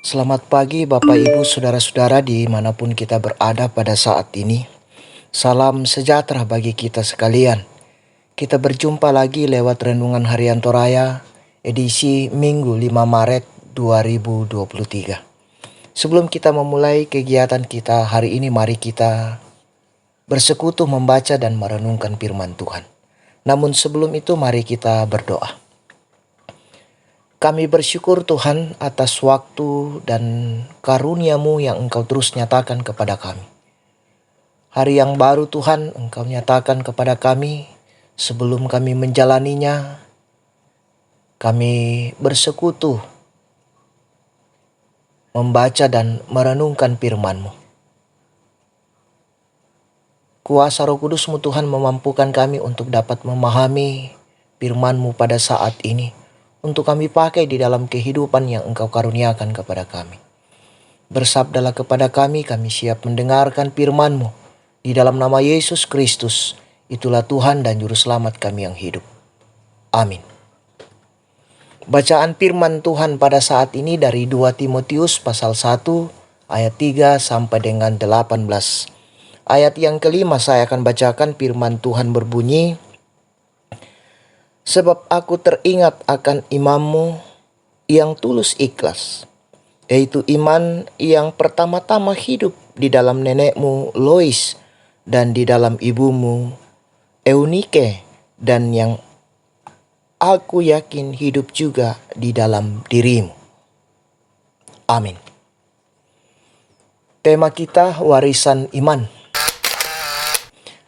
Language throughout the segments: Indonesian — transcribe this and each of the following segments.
Selamat pagi Bapak Ibu Saudara-saudara dimanapun kita berada pada saat ini. Salam sejahtera bagi kita sekalian. Kita berjumpa lagi lewat Renungan Harian Toraya edisi Minggu 5 Maret 2023. Sebelum kita memulai kegiatan kita hari ini, mari kita bersekutu membaca dan merenungkan firman Tuhan. Namun sebelum itu mari kita berdoa. Kami bersyukur Tuhan atas waktu dan karunia-Mu yang Engkau terus nyatakan kepada kami. Hari yang baru Tuhan Engkau nyatakan kepada kami. Sebelum kami menjalaninya, kami bersekutu membaca dan merenungkan firman-Mu. Kuasa Roh Kudus-Mu Tuhan memampukan kami untuk dapat memahami firman-Mu pada saat ini, untuk kami pakai di dalam kehidupan yang Engkau karuniakan kepada kami. Bersabdalah kepada kami siap mendengarkan firman-Mu. Di dalam nama Yesus Kristus, itulah Tuhan dan Juru Selamat kami yang hidup. Amin. Bacaan firman Tuhan pada saat ini dari 2 Timotius pasal 1 ayat 3 sampai dengan 18. Ayat yang kelima saya akan bacakan. Firman Tuhan berbunyi, "Sebab aku teringat akan imanmu yang tulus ikhlas, yaitu iman yang pertama-tama hidup di dalam nenekmu Lois dan di dalam ibumu Eunike, dan yang aku yakin hidup juga di dalam dirimu." Amin. Tema kita warisan iman.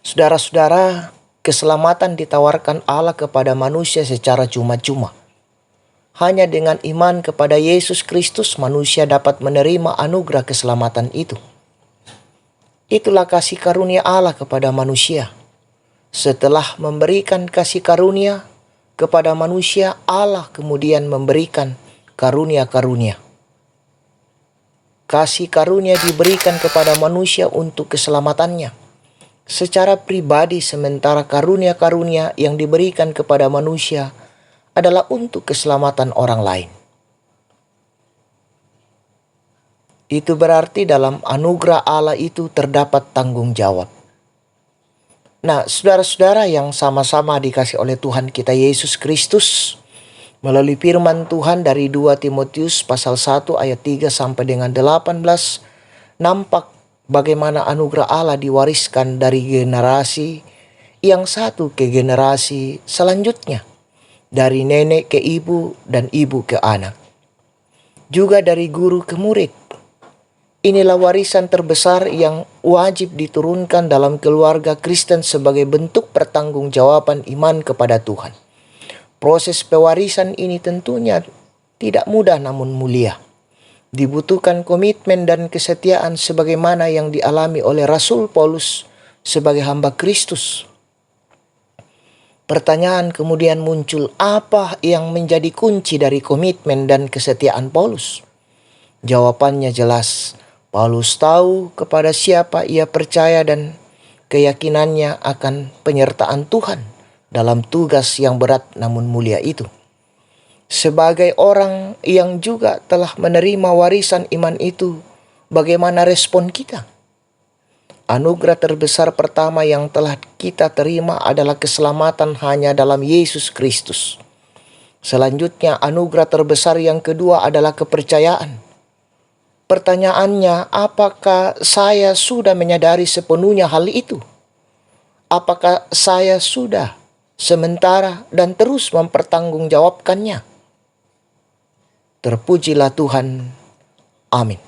Saudara-saudara, keselamatan ditawarkan Allah kepada manusia secara cuma-cuma. Hanya dengan iman kepada Yesus Kristus manusia dapat menerima anugerah keselamatan itu. Itulah kasih karunia Allah kepada manusia. Setelah memberikan kasih karunia kepada manusia, Allah kemudian memberikan karunia-karunia. Kasih karunia diberikan kepada manusia untuk keselamatannya secara pribadi, sementara karunia-karunia yang diberikan kepada manusia adalah untuk keselamatan orang lain. Itu berarti dalam anugerah Allah itu terdapat tanggung jawab. Nah, saudara-saudara yang sama-sama dikasih oleh Tuhan kita Yesus Kristus, melalui firman Tuhan dari 2 Timotius pasal 1 ayat 3 sampai dengan 18, nampak bagaimana anugerah Allah diwariskan dari generasi yang satu ke generasi selanjutnya, dari nenek ke ibu dan ibu ke anak, juga dari guru ke murid. Inilah warisan terbesar yang wajib diturunkan dalam keluarga Kristen sebagai bentuk pertanggungjawaban iman kepada Tuhan. Proses pewarisan ini tentunya tidak mudah namun mulia. Dibutuhkan komitmen dan kesetiaan sebagaimana yang dialami oleh Rasul Paulus sebagai hamba Kristus. Pertanyaan kemudian muncul, apa yang menjadi kunci dari komitmen dan kesetiaan Paulus? Jawabannya jelas. Paulus tahu kepada siapa ia percaya dan keyakinannya akan penyertaan Tuhan dalam tugas yang berat namun mulia itu. Sebagai orang yang juga telah menerima warisan iman itu, bagaimana respon kita? Anugerah terbesar pertama yang telah kita terima adalah keselamatan hanya dalam Yesus Kristus. Selanjutnya, anugerah terbesar yang kedua adalah kepercayaan. Pertanyaannya, apakah saya sudah menyadari sepenuhnya hal itu? Apakah saya sudah sementara dan terus mempertanggungjawabkannya? Terpujilah Tuhan. Amin.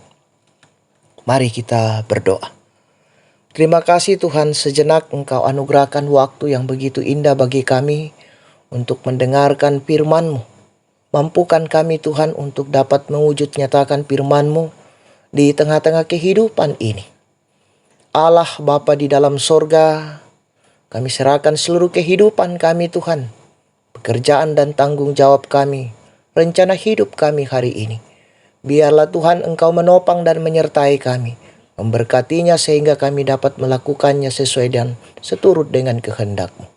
Mari kita berdoa. Terima kasih Tuhan, sejenak Engkau anugerahkan waktu yang begitu indah bagi kami untuk mendengarkan firman-Mu. Mampukan kami Tuhan untuk dapat mewujud nyatakan firman-Mu di tengah-tengah kehidupan ini. Allah Bapa di dalam sorga, kami serahkan seluruh kehidupan kami Tuhan, pekerjaan dan tanggung jawab kami, rencana hidup kami hari ini. Biarlah Tuhan Engkau menopang dan menyertai kami, memberkatinya sehingga kami dapat melakukannya sesuai dan seturut dengan kehendak-Mu.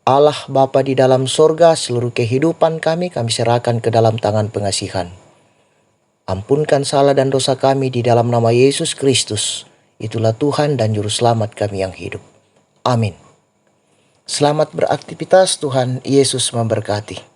Allah Bapa di dalam sorga, seluruh kehidupan kami serahkan ke dalam tangan pengasihan. Ampunkan salah dan dosa kami di dalam nama Yesus Kristus. Itulah Tuhan dan Juru Selamat kami yang hidup. Amin. Selamat beraktivitas, Tuhan Yesus memberkati.